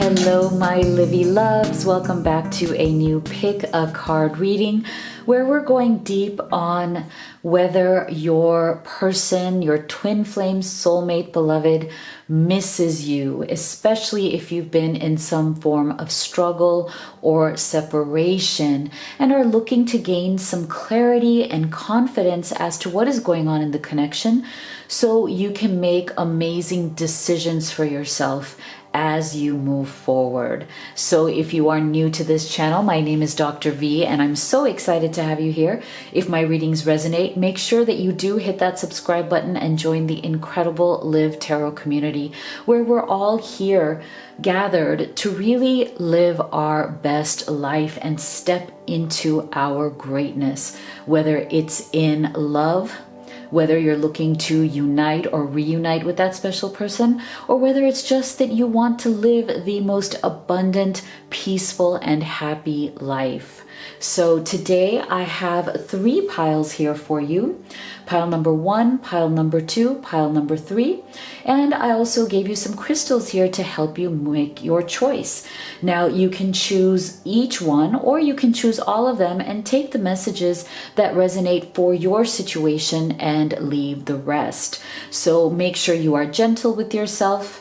Hello, my Livy loves. Welcome back to a new pick a card reading where we're going deep on whether your person, your twin flame soulmate beloved, misses you, especially if you've been in some form of struggle or separation and are looking to gain some clarity and confidence as to what is going on in the connection so you can make amazing decisions for yourself as you move forward. So if you are new to this channel, my name is Dr. V and I'm so excited to have you here. If my readings resonate, make sure that you do hit that subscribe button and join the incredible Live Tarot community where we're all here gathered to really live our best life and step into our greatness, whether it's in love, whether you're looking to unite or reunite with that special person, or whether it's just that you want to live the most abundant, peaceful, and happy life. So today I have 3 piles here for you. Pile number 1, pile number 2, pile number 3. And I also gave you some crystals here to help you make your choice. Now you can choose each one or you can choose all of them and take the messages that resonate for your situation and leave the rest. So make sure you are gentle with yourself.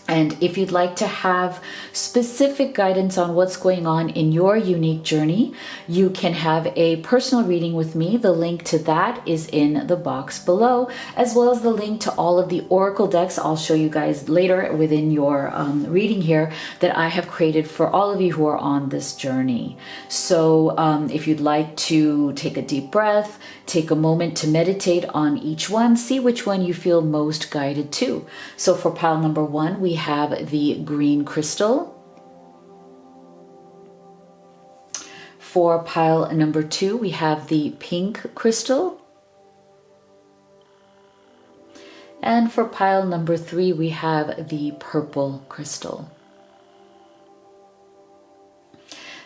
And if you'd like to have specific guidance on what's going on in your unique journey, you can have a personal reading with me. The link to that is in the box below, as well as the link to all of the oracle decks I'll show you guys later within your reading here that I have created for all of you who are on this journey. So if you'd like to take a deep breath, take a moment to meditate on each one, see which one you feel most guided to. So for pile number 1, we have the green crystal. For pile number 2, we have the pink crystal. And for pile number 3, we have the purple crystal.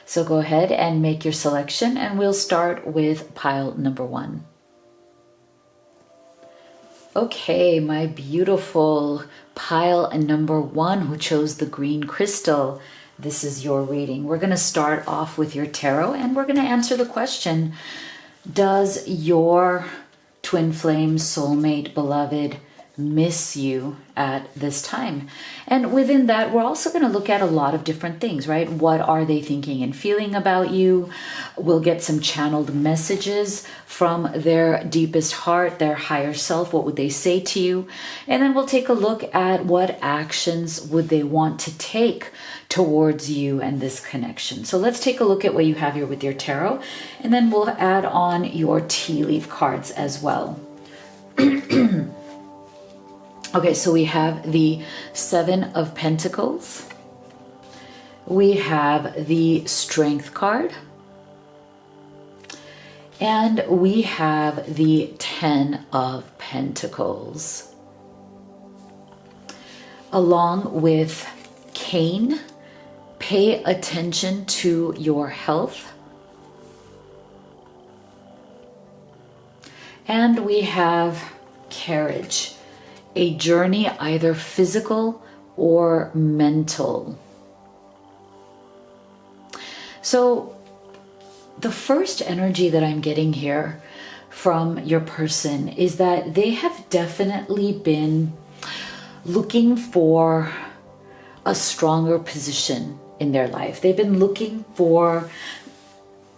So go ahead and make your selection and we'll start with pile number 1. Okay, my beautiful pile number 1 who chose the green crystal, this is your reading. We're going to start off with your tarot and we're going to answer the question, does your twin flame soulmate beloved miss you at this time? And within that, we're also going to look at a lot of different things, right? What are they thinking and feeling about you? We'll get some channeled messages from their deepest heart, their higher self. What would they say to you? And then we'll take a look at what actions would they want to take towards you and this connection. So let's take a look at what you have here with your tarot, and then we'll add on your tea leaf cards as well. Okay, so we have the 7 of Pentacles. We have the Strength card. And we have the 10 of Pentacles. Along with Cain, pay attention to your health. And we have Carriage, a journey either physical or mental. So the first energy that I'm getting here from your person is that they have definitely been looking for a stronger position in their life. They've been looking for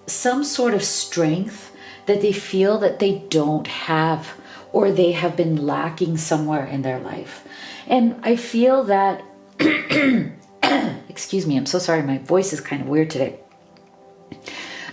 some sort of strength that they feel that they don't have, or they have been lacking somewhere in their life. And I feel that, excuse me, I'm so sorry, my voice is kind of weird today.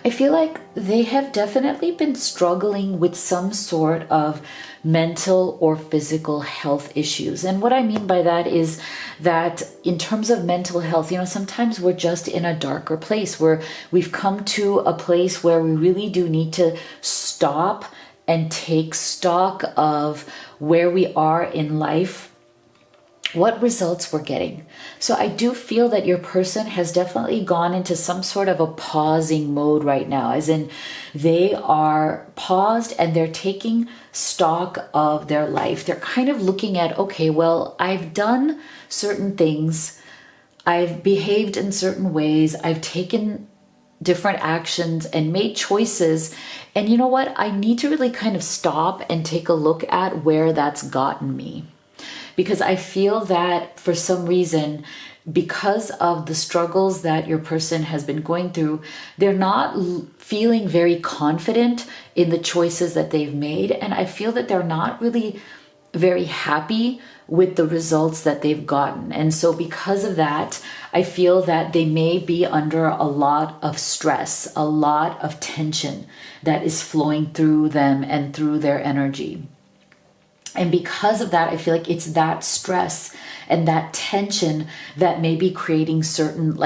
I feel like they have definitely been struggling with some sort of mental or physical health issues. And what I mean by that is that in terms of mental health, you know, sometimes we're just in a darker place where we've come to a place where we really do need to stop and take stock of where we are in life, what results we're getting. So I do feel that your person has definitely gone into some sort of a pausing mode right now, as in they are paused and they're taking stock of their life. They're kind of looking at, okay, well, I've done certain things. I've behaved in certain ways. I've taken different actions and made choices. And you know what? I need to really kind of stop and take a look at where that's gotten me. Because I feel that for some reason, because of the struggles that your person has been going through, they're not feeling very confident in the choices that they've made. And I feel that they're not really very happy with the results that they've gotten. And so because of that, I feel that they may be under a lot of stress, a lot of tension that is flowing through them and through their energy. And because of that, I feel like it's that stress and that tension that may be creating certain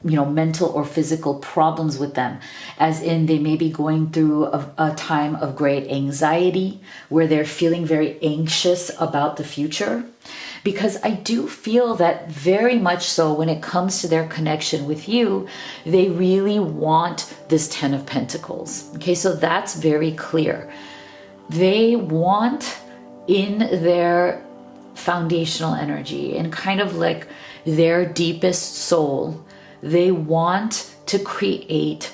mental or physical problems with them, as in they may be going through a time of great anxiety where they're feeling very anxious about the future. Because I do feel that very much so when it comes to their connection with you, they really want this 10 of Pentacles. Okay, so that's very clear. They want in their foundational energy and kind of like their deepest soul, they want to create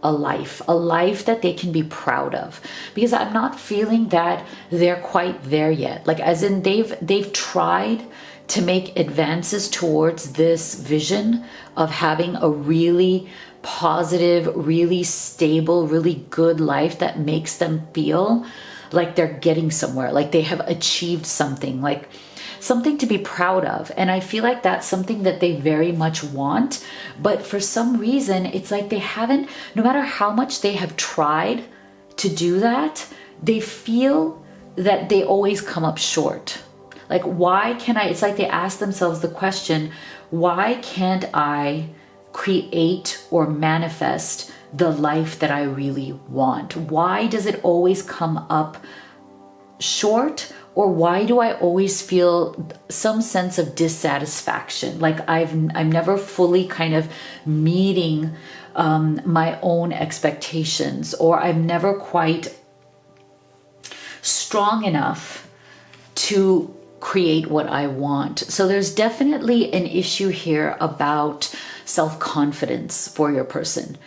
a life that they can be proud of. Because I'm not feeling that they're quite there yet. Like as in they've tried to make advances towards this vision of having a really positive, really stable, really good life that makes them feel like they're getting somewhere, like they have achieved something, like something to be proud of. And I feel like that's something that they very much want. But for some reason, it's like they haven't, no matter how much they have tried to do that, they feel that they always come up short. Like, why can't I, it's like they ask themselves the question, why can't I create or manifest the life that I really want? Why does it always come up short? Or why do I always feel some sense of dissatisfaction? Like I'm never fully kind of meeting my own expectations, or I'm never quite strong enough to create what I want. So there's definitely an issue here about self-confidence for your person.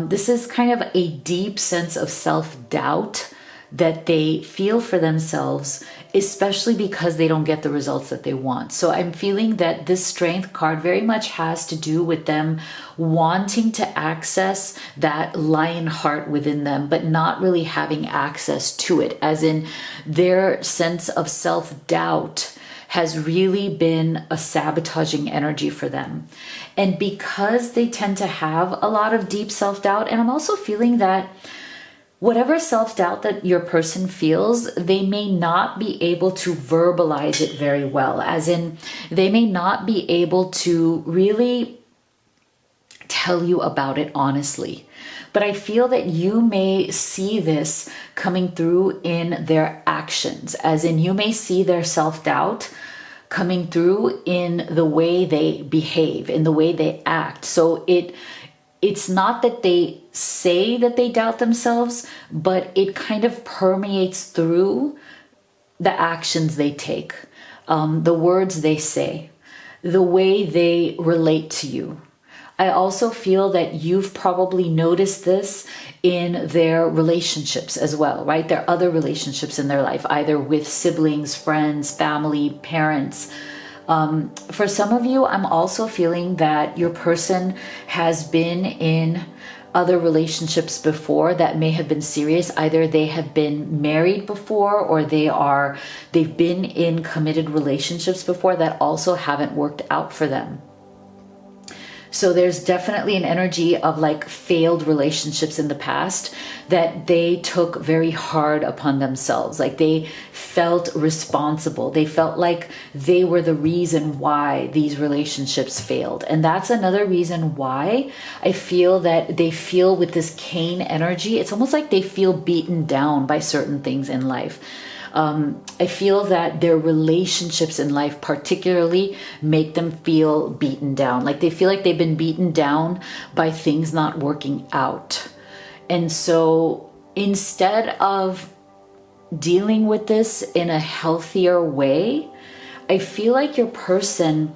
This is kind of a deep sense of self-doubt that they feel for themselves, especially because they don't get the results that they want. So I'm feeling that this Strength card very much has to do with them wanting to access that lion heart within them, but not really having access to it, as in their sense of self-doubt has really been a sabotaging energy for them. And because they tend to have a lot of deep self-doubt, and I'm also feeling that whatever self-doubt that your person feels, they may not be able to verbalize it very well, as in they may not be able to really tell you about it honestly. But I feel that you may see this coming through in their actions, as in you may see their self-doubt coming through in the way they behave, in the way they act. So it's not that they say that they doubt themselves, but it kind of permeates through the actions they take, the words they say, the way they relate to you. I also feel that you've probably noticed this in their relationships as well, right? There are other relationships in their life, either with siblings, friends, family, parents. For some of you, I'm also feeling that your person has been in other relationships before that may have been serious. Either they have been married before, or they've been in committed relationships before that also haven't worked out for them. So there's definitely an energy of like failed relationships in the past that they took very hard upon themselves. Like they felt responsible. They felt like they were the reason why these relationships failed. And that's another reason why I feel that they feel with this Cain energy. It's almost like they feel beaten down by certain things in life. I feel that their relationships in life particularly make them feel beaten down. Like they feel like they've been beaten down by things not working out. And so instead of dealing with this in a healthier way, I feel like your person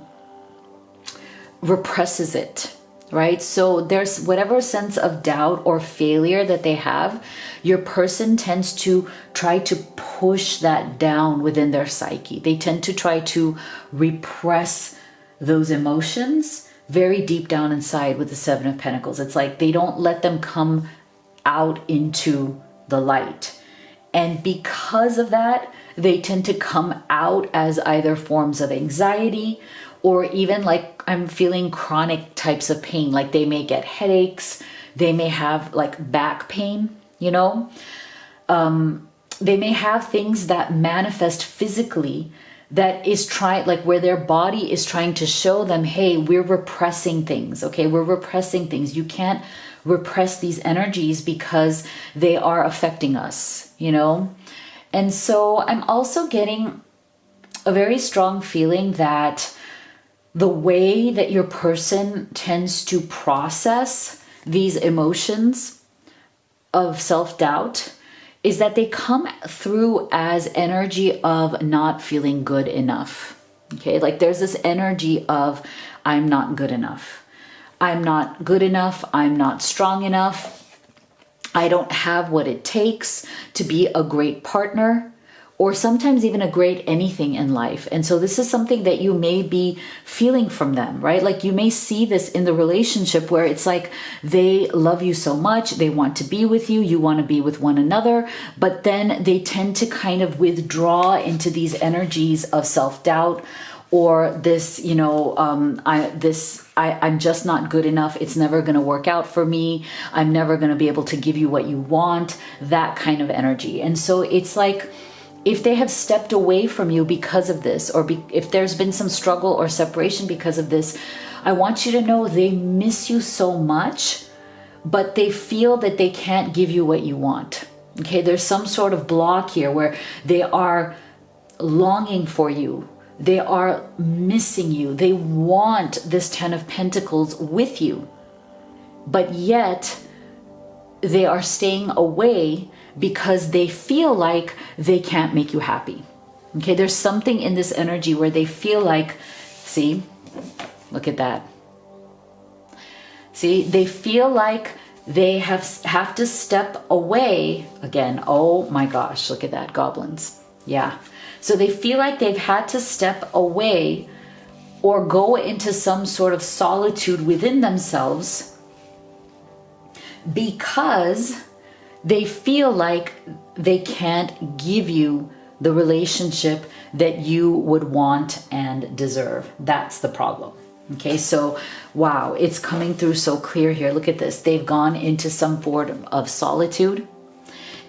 represses it, right? So there's whatever sense of doubt or failure that they have, your person tends to try to push that down within their psyche. They tend to try to repress those emotions very deep down inside with the Seven of Pentacles. It's like they don't let them come out into the light. And because of that, they tend to come out as either forms of anxiety or even like I'm feeling chronic types of pain. Like they may get headaches, they may have like back pain, you know. They may have things that manifest physically that is like where their body is trying to show them, hey, we're repressing things, okay? We're repressing things. You can't repress these energies because they are affecting us, you know? And so I'm also getting a very strong feeling that the way that your person tends to process these emotions of self-doubt is that they come through as energy of not feeling good enough. Okay, like there's this energy of I'm not good enough. I'm not good enough. I'm not strong enough. I don't have what it takes to be a great partner, or sometimes even a great anything in life. And so this is something that you may be feeling from them, right? Like you may see this in the relationship where it's like they love you so much, they want to be with you, you want to be with one another, but then they tend to kind of withdraw into these energies of self-doubt or this, you know, I'm just not good enough. It's never going to work out for me. I'm never going to be able to give you what you want, that kind of energy. And so it's like, if they have stepped away from you because of this, or if there's been some struggle or separation because of this, I want you to know they miss you so much, but they feel that they can't give you what you want. Okay, there's some sort of block here where they are longing for you. They are missing you. They want this Ten of Pentacles with you, but yet they are staying away because they feel like they can't make you happy. Okay, there's something in this energy where they feel like, see, look at that. See, they feel like they have to step away again. Oh my gosh, look at that, goblins. Yeah. So they feel like they've had to step away or go into some sort of solitude within themselves because they feel like they can't give you the relationship that you would want and deserve. That's the problem. Okay, so wow, it's coming through so clear here. Look at this. They've gone into some form of solitude.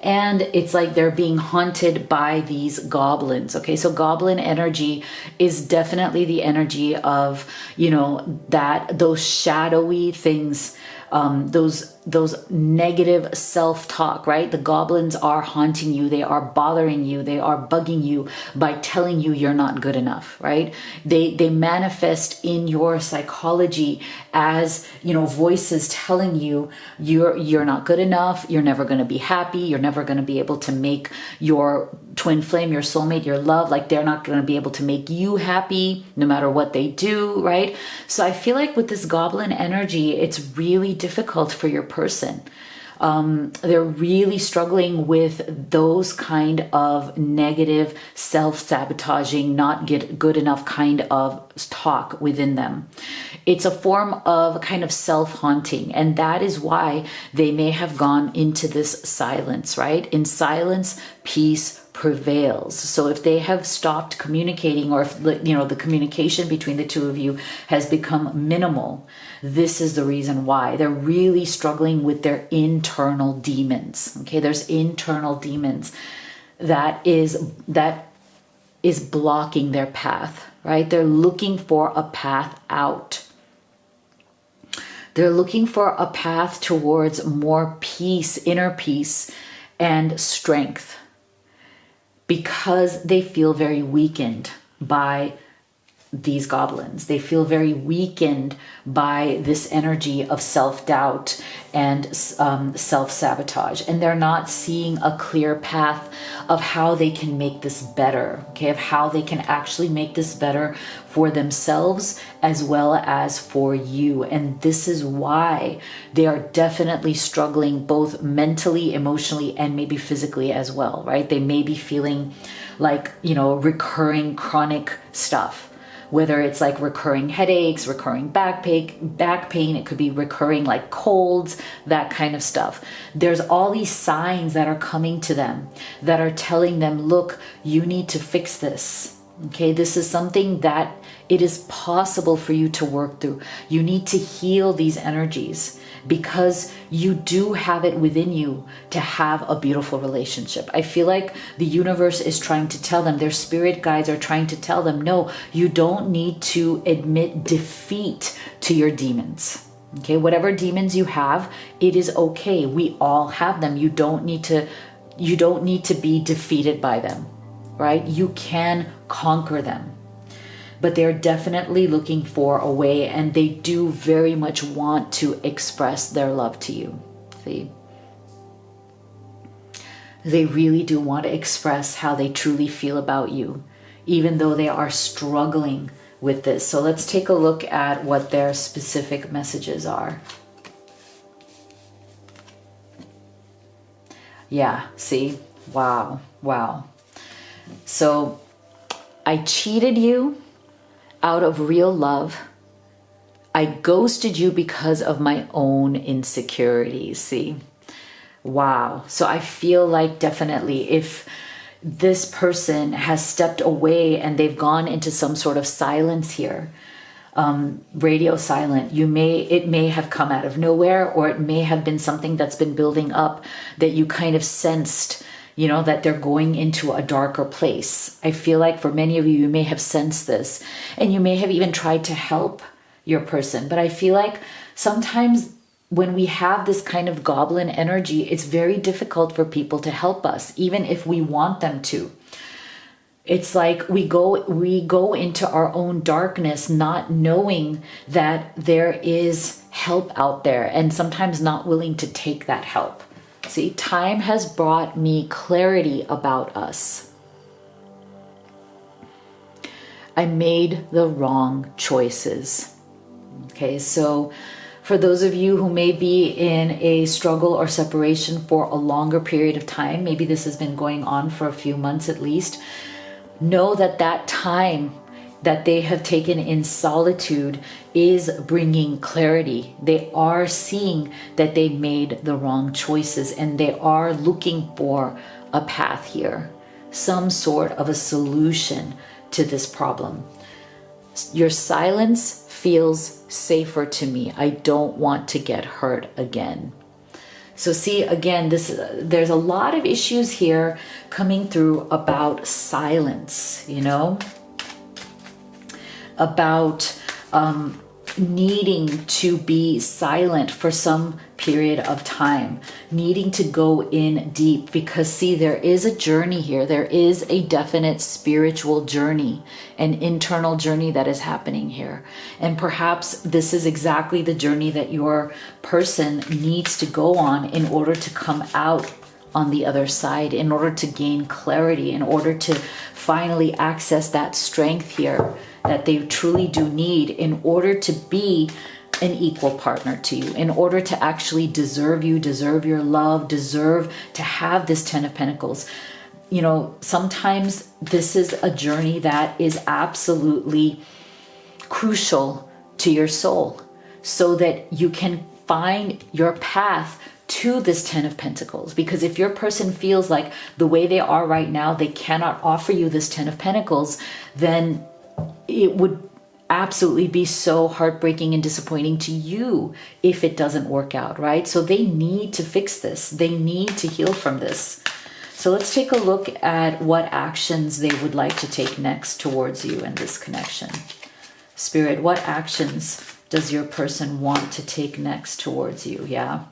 And it's like they're being haunted by these goblins. Okay, so goblin energy is definitely the energy of, you know, that those shadowy things, those negative self-talk, right? The goblins are haunting you. They are bothering you. They are bugging you by telling you you're not good enough, right? They manifest in your psychology as, you know, voices telling you you're not good enough. You're never going to be happy. You're never going to be able to make your twin flame, your soulmate, your love, like they're not going to be able to make you happy no matter what they do, right? So I feel like with this goblin energy, it's really difficult for your person. They're really struggling with those kind of negative, self-sabotaging, not good enough kind of talk within them. It's a form of kind of self-haunting, and that is why they may have gone into this silence, right? In silence, peace prevails. So if they have stopped communicating, or if, you know, the communication between the two of you has become minimal, this is the reason why. They're really struggling with their internal demons. Okay, there's internal demons that is blocking their path, right? They're looking for a path out. They're looking for a path towards more peace, inner peace and strength, because they feel very weakened by these goblins. They feel very weakened by this energy of self-doubt and self-sabotage. And they're not seeing a clear path of how they can make this better, okay? Of how they can actually make this better for themselves as well as for you. And this is why they are definitely struggling both mentally, emotionally, and maybe physically as well, right? They may be feeling like, recurring chronic stuff. Whether it's like recurring headaches, recurring back pain, it could be recurring like colds, that kind of stuff. There's all these signs that are coming to them that are telling them, look, you need to fix this. Okay, this is something that it is possible for you to work through. You need to heal these energies because you do have it within you to have a beautiful relationship. I feel like the universe is trying to tell them, their spirit guides are trying to tell them, no, you don't need to admit defeat to your demons. Okay, whatever demons you have, it is okay. We all have them. You don't need to be defeated by them, right? You can conquer them. But they're definitely looking for a way, and they do very much want to express their love to you. See? They really do want to express how they truly feel about you, even though they are struggling with this. So let's take a look at what their specific messages are. Yeah, see? Wow, wow. So I cheated you out of real love. I ghosted you because of my own insecurities. See? Wow. So I feel like definitely if this person has stepped away and they've gone into some sort of silence here, radio silent, it may have come out of nowhere, or it may have been something that's been building up that you kind of sensed, that they're going into a darker place. I feel like for many of you, you may have sensed this, and you may have even tried to help your person. But I feel like sometimes when we have this kind of goblin energy, it's very difficult for people to help us, even if we want them to. It's like we go into our own darkness, not knowing that there is help out there, and sometimes not willing to take that help. See, time has brought me clarity about us. I made the wrong choices. Okay, so for those of you who may be in a struggle or separation for a longer period of time, maybe this has been going on for a few months at least, know that that time that they have taken in solitude is bringing clarity. They are seeing that they made the wrong choices, and they are looking for a path here, some sort of a solution to this problem. Your silence feels safer to me. I don't want to get hurt again. So see, again, there's a lot of issues here coming through about silence, about needing to be silent for some period of time, needing to go in deep, because see, there is a journey here. There is a definite spiritual journey, an internal journey that is happening here. And perhaps this is exactly the journey that your person needs to go on in order to come out on the other side, in order to gain clarity, in order to finally access that strength here that they truly do need in order to be an equal partner to you, in order to actually deserve you, deserve your love, deserve to have this 10 of Pentacles. Sometimes this is a journey that is absolutely crucial to your soul so that you can find your path to this 10 of Pentacles. Because if your person feels like the way they are right now, they cannot offer you this 10 of Pentacles, then it would absolutely be so heartbreaking and disappointing to you if it doesn't work out, right? So they need to fix this. They need to heal from this. So let's take a look at what actions they would like to take next towards you in this connection. Spirit, what actions does your person want to take next towards you? Yeah.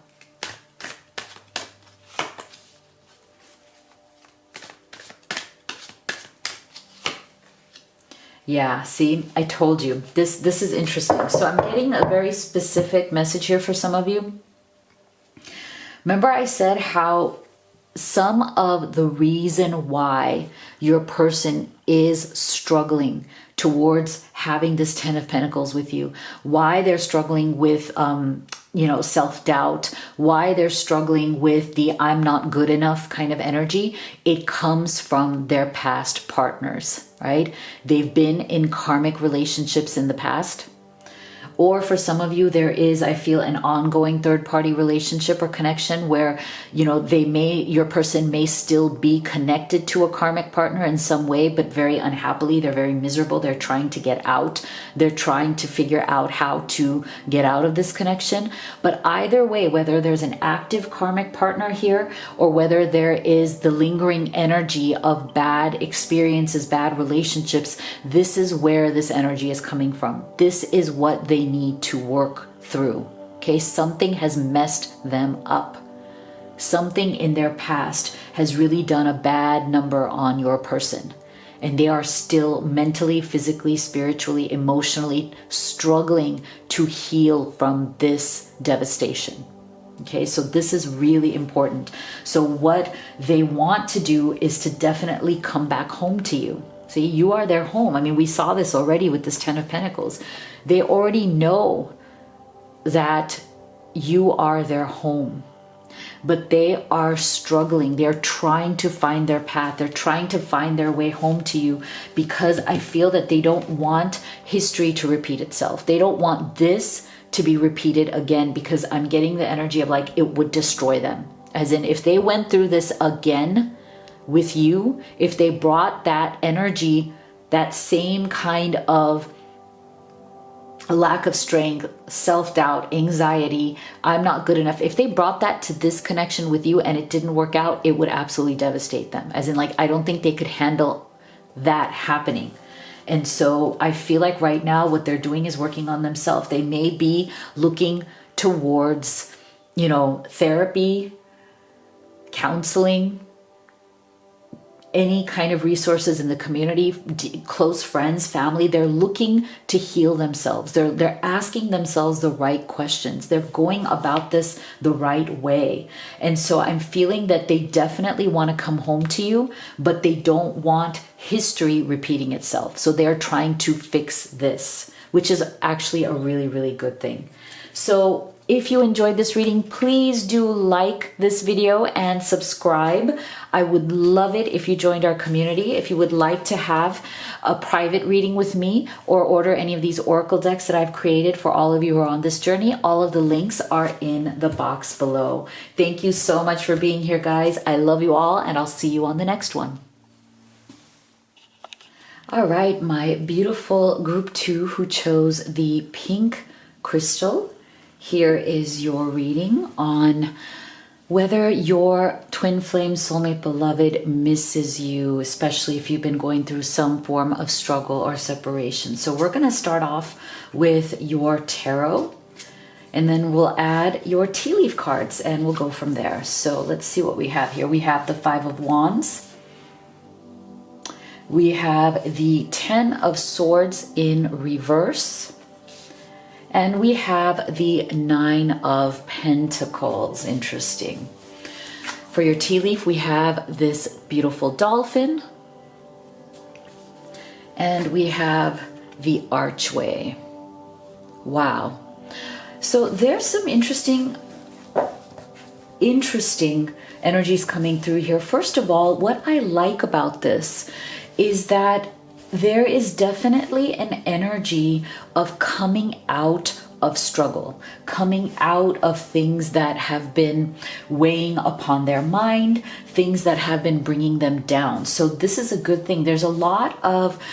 Yeah, see, I told you. This is interesting. So I'm getting a very specific message here for some of you. Remember I said how some of the reason why your person is struggling towards having this Ten of Pentacles with you, why they're struggling with self-doubt, why they're struggling with the I'm not good enough kind of energy, it comes from their past partners, right? They've been in karmic relationships in the past. Or for some of you, there is, I feel, an ongoing third-party relationship or connection where, your person may still be connected to a karmic partner in some way, but very unhappily. They're very miserable. They're trying to get out. They're trying to figure out how to get out of this connection. But either way, whether there's an active karmic partner here or whether there is the lingering energy of bad experiences, bad relationships, this is where this energy is coming from. This is what they need to work through. Okay, something has messed them up. Something in their past has really done a bad number on your person, and they are still mentally, physically, spiritually, emotionally struggling to heal from this devastation. Okay, so this is really important. So what they want to do is to definitely come back home to you. See, you are their home. I mean, we saw this already with this Ten of Pentacles. They already know that you are their home, but they are struggling. They're trying to find their path. They're trying to find their way home to you because I feel that they don't want history to repeat itself. They don't want this to be repeated again because I'm getting the energy of like it would destroy them. As in, if they went through this again with you, if they brought that energy, that same kind of a lack of strength, self-doubt, anxiety, I'm not good enough, if they brought that to this connection with you and it didn't work out, it would absolutely devastate them. As in, like, I don't think they could handle that happening. And so I feel like right now what they're doing is working on themselves. They may be looking towards, therapy, counseling, any kind of resources in the community, close friends, family. They're looking to heal themselves. They're asking themselves the right questions. They're going about this the right way. And so I'm feeling that they definitely want to come home to you, but they don't want history repeating itself. So they're trying to fix this, which is actually a really, really good thing. So if you enjoyed this reading, please do like this video and subscribe. I would love it if you joined our community. If you would like to have a private reading with me or order any of these oracle decks that I've created for all of you who are on this journey, all of the links are in the box below. Thank you so much for being here, guys. I love you all, and I'll see you on the next one. All right, my beautiful group 2 who chose the pink crystal. Here is your reading on whether your twin flame soulmate beloved misses you, especially if you've been going through some form of struggle or separation. So we're going to start off with your tarot, and then we'll add your tea leaf cards and we'll go from there. So let's see what we have here. We have the Five of Wands. We have the Ten of Swords in reverse. And we have the Nine of Pentacles. Interesting. For your tea leaf, we have this beautiful dolphin. And we have the archway. Wow. So there's some interesting energies coming through here. First of all, what I like about this is that there is definitely an energy of coming out of struggle, coming out of things that have been weighing upon their mind, things that have been bringing them down. So this is a good thing. There's a lot of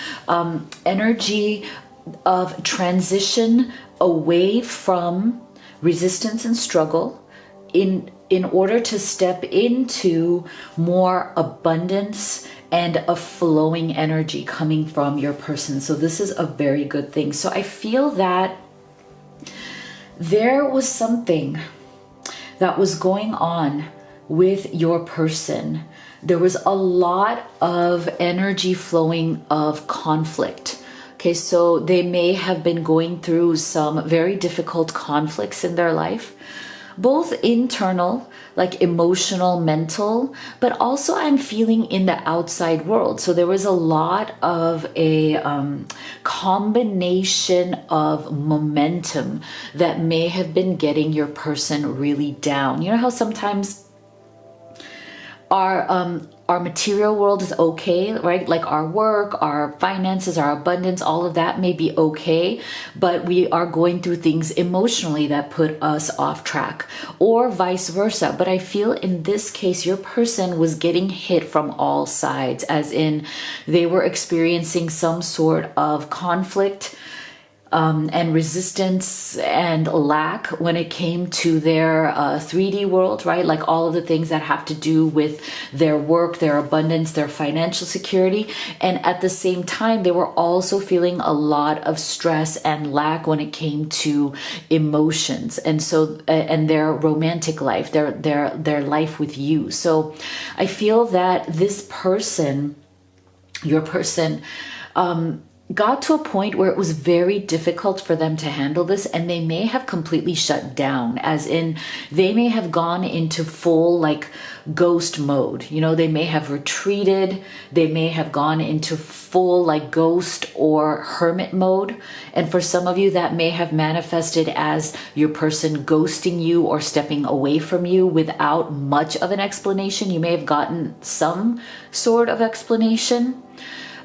energy of transition away from resistance and struggle in order to step into more abundance and a flowing energy coming from your person. So this is a very good thing. So I feel that there was something that was going on with your person. There was a lot of energy flowing of conflict, Okay, so they may have been going through some very difficult conflicts in their life, both internal, like emotional, mental, but also I'm feeling in the outside world. So there was a lot of a combination of momentum that may have been getting your person really down. You know how sometimes our material world is okay, right? Like our work, our finances, our abundance, all of that may be okay, but we are going through things emotionally that put us off track, or vice versa. But I feel in this case, your person was getting hit from all sides, as in they were experiencing some sort of conflict and resistance and lack when it came to their 3D world, right? Like all of the things that have to do with their work, their abundance, their financial security. And at the same time, they were also feeling a lot of stress and lack when it came to emotions. And so, and their romantic life, their life with you. So I feel that this person, your person, got to a point where it was very difficult for them to handle this, and they may have completely shut down, as in they may have gone into full like ghost mode. You know, they may have retreated, they may have gone into full like ghost or hermit mode. And for some of you, that may have manifested as your person ghosting you or stepping away from you without much of an explanation. You may have gotten some sort of explanation.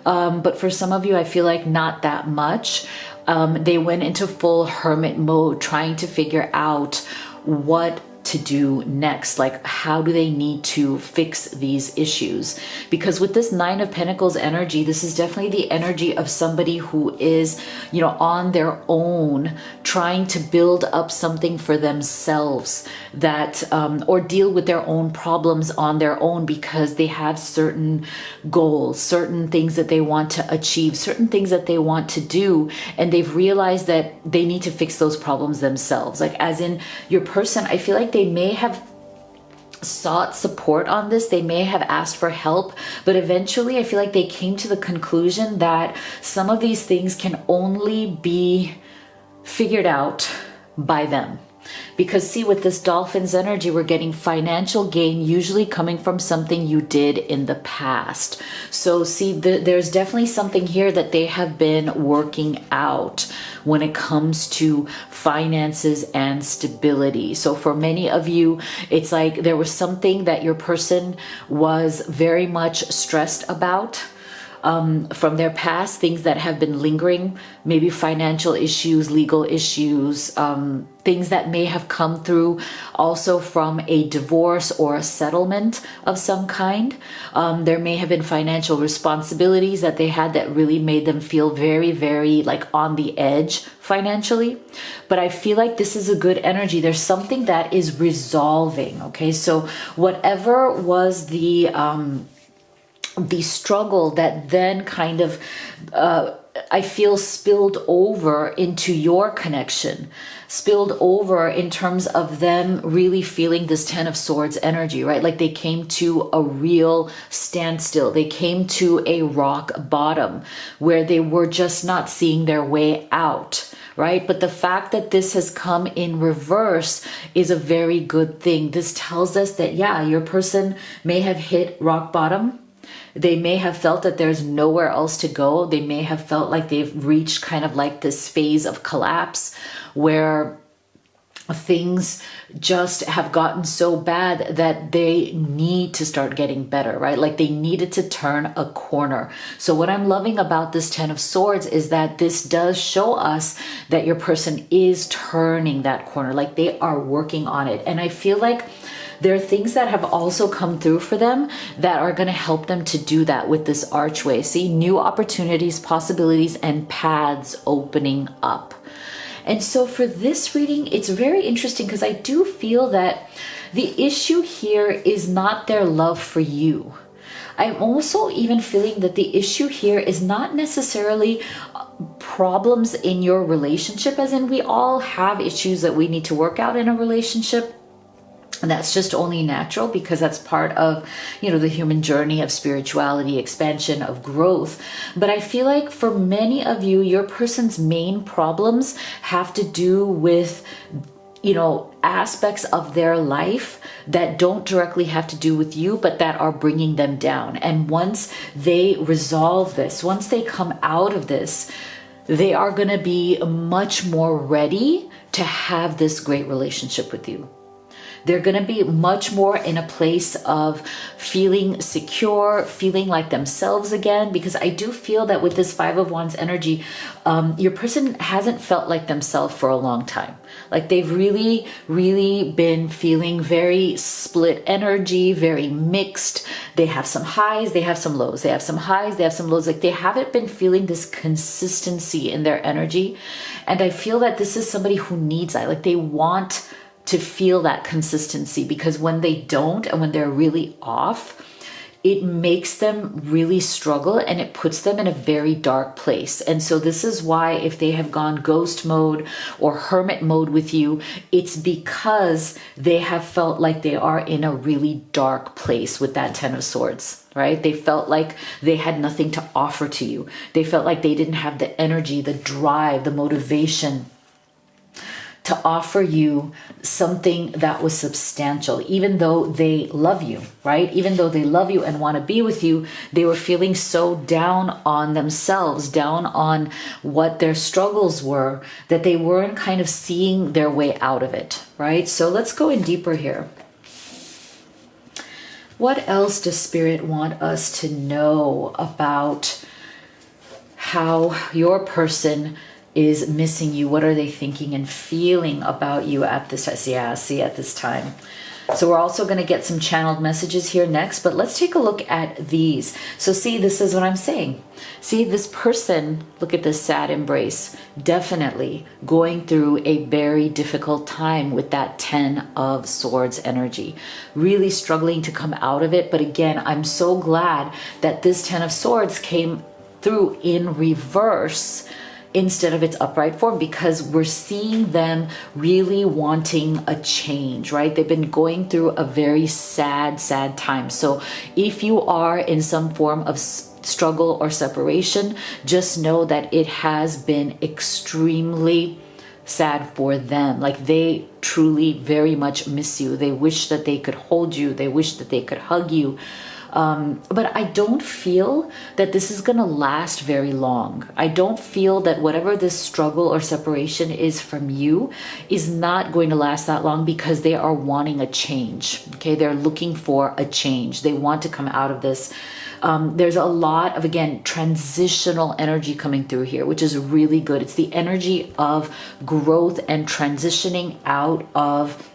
But for some of you, I feel like not that much. They went into full hermit mode, trying to figure out what to do next. Like, how do they need to fix these issues? Because with this Nine of Pentacles energy, this is definitely the energy of somebody who is, you know, on their own, trying to build up something for themselves that, or deal with their own problems on their own, because they have certain goals, certain things that they want to achieve, certain things that they want to do. And they've realized that they need to fix those problems themselves. Like, as in your person, I feel like they may have sought support on this. They may have asked for help, but eventually I feel like they came to the conclusion that some of these things can only be figured out by them. Because see, with this dolphin's energy, we're getting financial gain, usually coming from something you did in the past. So see, there's definitely something here that they have been working out when it comes to finances and stability. So for many of you, it's like there was something that your person was very much stressed about from their past, things that have been lingering, maybe financial issues, legal issues, things that may have come through also from a divorce or a settlement of some kind. There may have been financial responsibilities that they had that really made them feel very, very like on the edge financially. But I feel like this is a good energy. There's something that is resolving. Okay, so whatever was the struggle that then kind of, I feel, spilled over into your connection, spilled over in terms of them really feeling this Ten of Swords energy, right? Like they came to a real standstill. They came to a rock bottom where they were just not seeing their way out, right? But the fact that this has come in reverse is a very good thing. This tells us that, yeah, your person may have hit rock bottom. They may have felt that there's nowhere else to go. They may have felt like they've reached kind of like this phase of collapse where things just have gotten so bad that they need to start getting better, right? Like they needed to turn a corner. So what I'm loving about this Ten of Swords is that this does show us that your person is turning that corner, like they are working on it. And I feel like there are things that have also come through for them that are going to help them to do that with this archway. See, new opportunities, possibilities, and paths opening up. And so for this reading, it's very interesting because I do feel that the issue here is not their love for you. I'm also even feeling that the issue here is not necessarily problems in your relationship, as in we all have issues that we need to work out in a relationship. And that's just only natural because that's part of, the human journey of spirituality, expansion, of growth. But I feel like for many of you, your person's main problems have to do with, aspects of their life that don't directly have to do with you, but that are bringing them down. And once they resolve this, once they come out of this, they are going to be much more ready to have this great relationship with you. They're going to be much more in a place of feeling secure, feeling like themselves again, because I do feel that with this Five of Wands energy, your person hasn't felt like themselves for a long time. Like they've really, really been feeling very split energy, very mixed. They have some highs, they have some lows. They have some highs, they have some lows. Like they haven't been feeling this consistency in their energy. And I feel that this is somebody who needs that. Like they want to feel that consistency, because when they don't and when they're really off, it makes them really struggle and it puts them in a very dark place. And so this is why if they have gone ghost mode or hermit mode with you, it's because they have felt like they are in a really dark place with that Ten of Swords, right? They felt like they had nothing to offer to you. They felt like they didn't have the energy, the drive, the motivation to offer you something that was substantial, even though they love you, right? Even though they love you and want to be with you, they were feeling so down on themselves, down on what their struggles were, that they weren't kind of seeing their way out of it, right? So let's go in deeper here. What else does Spirit want us to know about how your person is missing you? What are they thinking and feeling about you at this at this time? So we're also going to get some channeled messages here next, but let's take a look at these. So see, this is what I'm saying. See, this person, look at this sad embrace, definitely going through a very difficult time with that Ten of Swords energy, really struggling to come out of it. But again, I'm so glad that this Ten of Swords came through in reverse instead of its upright form, because we're seeing them really wanting a change, right? They've been going through a very sad time. So if you are in some form of struggle or separation, just know that it has been extremely sad for them. Like they truly very much miss you. They wish that they could hold you. They wish that they could hug you. But I don't feel that this is going to last very long. I don't feel that whatever this struggle or separation is from you is not going to last that long, because they are wanting a change. Okay, they're looking for a change. They want to come out of this. There's a lot of, again, transitional energy coming through here, which is really good. It's the energy of growth and transitioning out of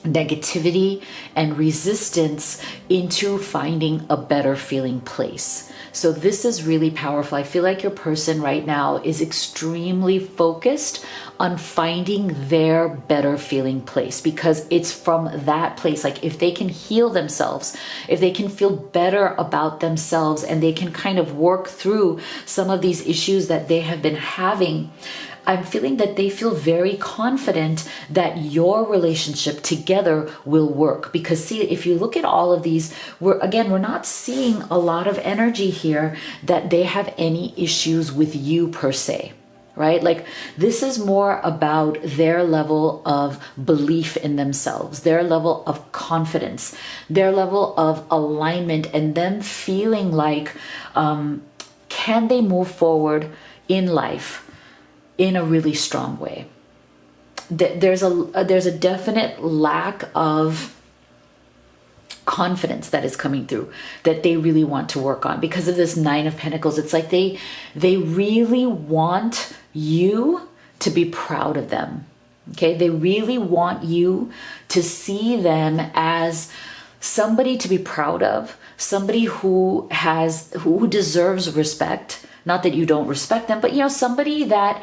negativity and resistance into finding a better feeling place. So this is really powerful. I feel like your person right now is extremely focused on finding their better feeling place, because it's from that place. Like if they can heal themselves, if they can feel better about themselves, and they can kind of work through some of these issues that they have been having, I'm feeling that they feel very confident that your relationship together will work. Because see, if you look at all of these, we're not seeing a lot of energy here that they have any issues with you per se, right? Like this is more about their level of belief in themselves, their level of confidence, their level of alignment, and them feeling like, can they move forward in life in a really strong way? There's a definite lack of confidence that is coming through that they really want to work on because of this Nine of Pentacles. It's like they really want you to be proud of them. Okay, they really want you to see them as somebody to be proud of, somebody who deserves respect. Not that you don't respect them, but somebody that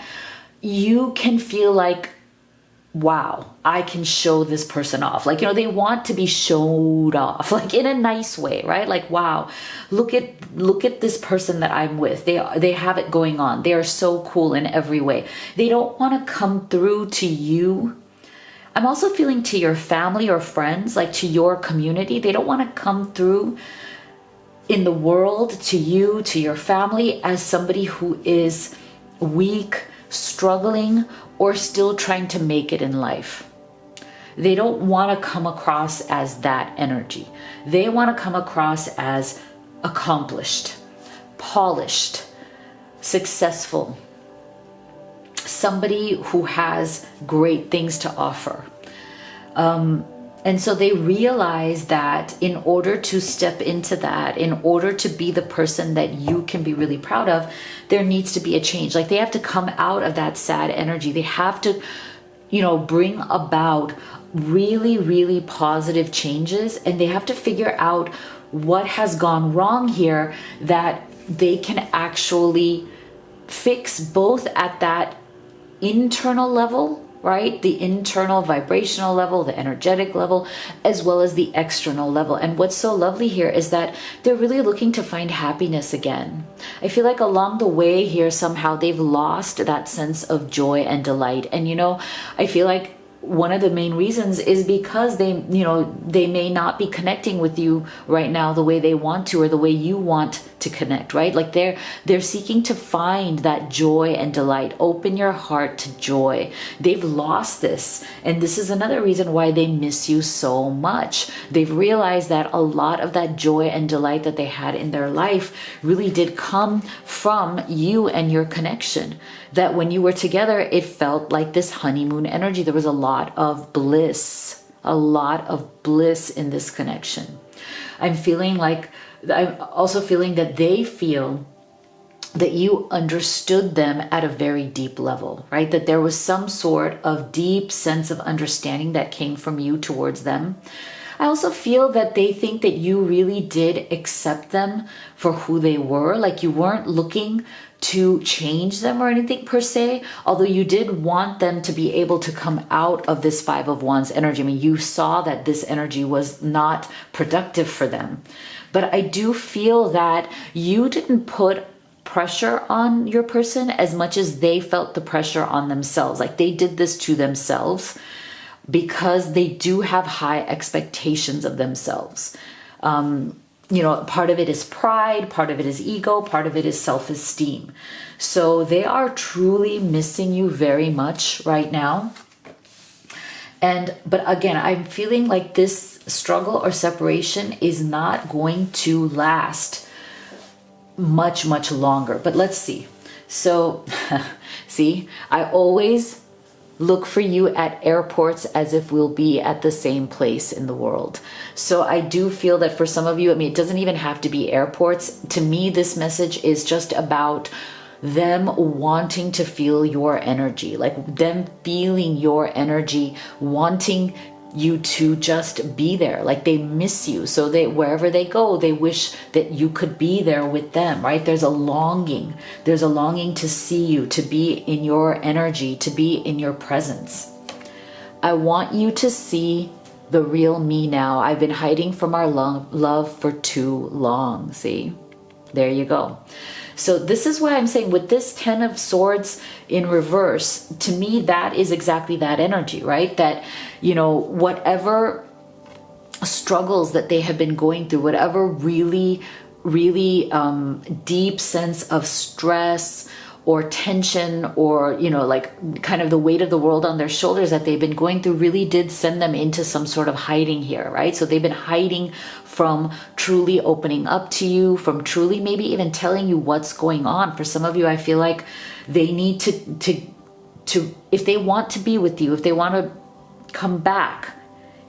you can feel like, wow, I can show this person off. Like, they want to be showed off, like in a nice way, right? Like, wow, look at this person that I'm with. They have it going on. They are so cool in every way. They don't want to come through to you I'm also feeling to your family or friends, like to your community, they don't want to come through in the world to you, to your family, as somebody who is weak, struggling, or still trying to make it in life. They don't want to come across as that energy. They want to come across as accomplished, polished, successful, somebody who has great things to offer. And so they realize that in order to step into that, in order to be the person that you can be really proud of, there needs to be a change. Like they have to come out of that sad energy. They have to, bring about really, really positive changes. And they have to figure out what has gone wrong here that they can actually fix, both at that internal level, right? The internal vibrational level, the energetic level, as well as the external level. And what's so lovely here is that they're really looking to find happiness again. I feel like along the way here, somehow they've lost that sense of joy and delight. And, I feel like one of the main reasons is because they may not be connecting with you right now the way they want to, or the way you want to connect, right? Like they're seeking to find that joy and delight. Open your heart to joy. They've lost this. And this is another reason why they miss you so much. They've realized that a lot of that joy and delight that they had in their life really did come from you and your connection. That when you were together, it felt like this honeymoon energy. There was a lot of bliss in this connection. I'm also feeling that they feel that you understood them at a very deep level, right? That there was some sort of deep sense of understanding that came from you towards them. I also feel that they think that you really did accept them for who they were. Like you weren't looking to change them or anything per se, although you did want them to be able to come out of this Five of Wands energy. I mean, you saw that this energy was not productive for them. But I do feel that you didn't put pressure on your person as much as they felt the pressure on themselves. Like they did this to themselves because they do have high expectations of themselves. Part of it is pride, part of it is ego, part of it is self-esteem. So they are truly missing you very much right now. But again, I'm feeling like this struggle or separation is not going to last much, much longer. But let's see. So, see, I always look for you at airports as if we'll be at the same place in the world. So I do feel that for some of you, it doesn't even have to be airports. To me, this message is just about them wanting to feel your energy, like them feeling your energy, wanting you to just be there. Like they miss you. So wherever they go, they wish that you could be there with them, right? There's a longing to see you, to be in your energy, to be in your presence. I want you to see the real me now. I've been hiding from our love for too long. See, there you go. So this is why I'm saying with this 10 of Swords in reverse, to me, that is exactly that energy, right? That, whatever struggles that they have been going through, whatever really, really deep sense of stress or tension or, like kind of the weight of the world on their shoulders that they've been going through really did send them into some sort of hiding here, right? So they've been hiding from truly opening up to you, from truly maybe even telling you what's going on. For some of you, I feel like they need to if they want to be with you, if they want to come back,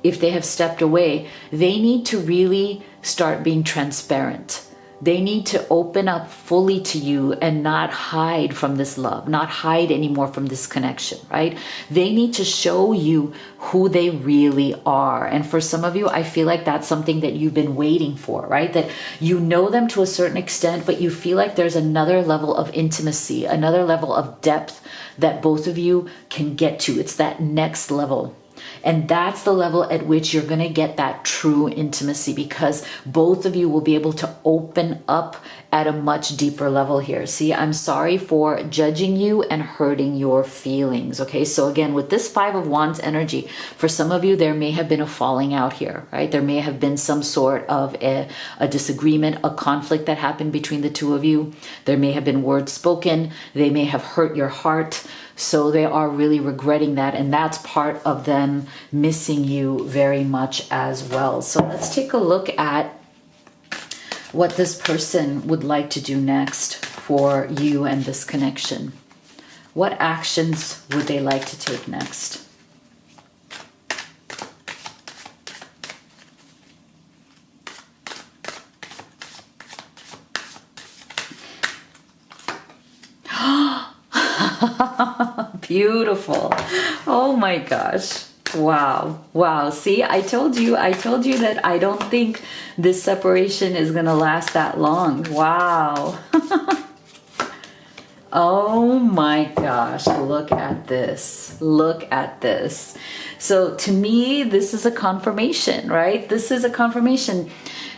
if they have stepped away, they need to really start being transparent. They need to open up fully to you and not hide from this love, not hide anymore from this connection, right? They need to show you who they really are. And for some of you, I feel like that's something that you've been waiting for, right? That you know them to a certain extent, but you feel like there's another level of intimacy, another level of depth that both of you can get to. It's that next level. And that's the level at which you're going to get that true intimacy, because both of you will be able to open up at a much deeper level here. See, I'm sorry for judging you and hurting your feelings. Okay, so again, with this Five of Wands energy, for some of you, there may have been a falling out here, right? There may have been some sort of a disagreement, a conflict that happened between the two of you. There may have been words spoken. They may have hurt your heart. So they are really regretting that, and that's part of them missing you very much as well. So let's take a look at what this person would like to do next for you and this connection. What actions would they like to take next? Beautiful. Oh my gosh. Wow. Wow. See, I told you that I don't think this separation is going to last that long. Wow. Oh my gosh. Look at this. Look at this. So to me, this is a confirmation, right? This is a confirmation.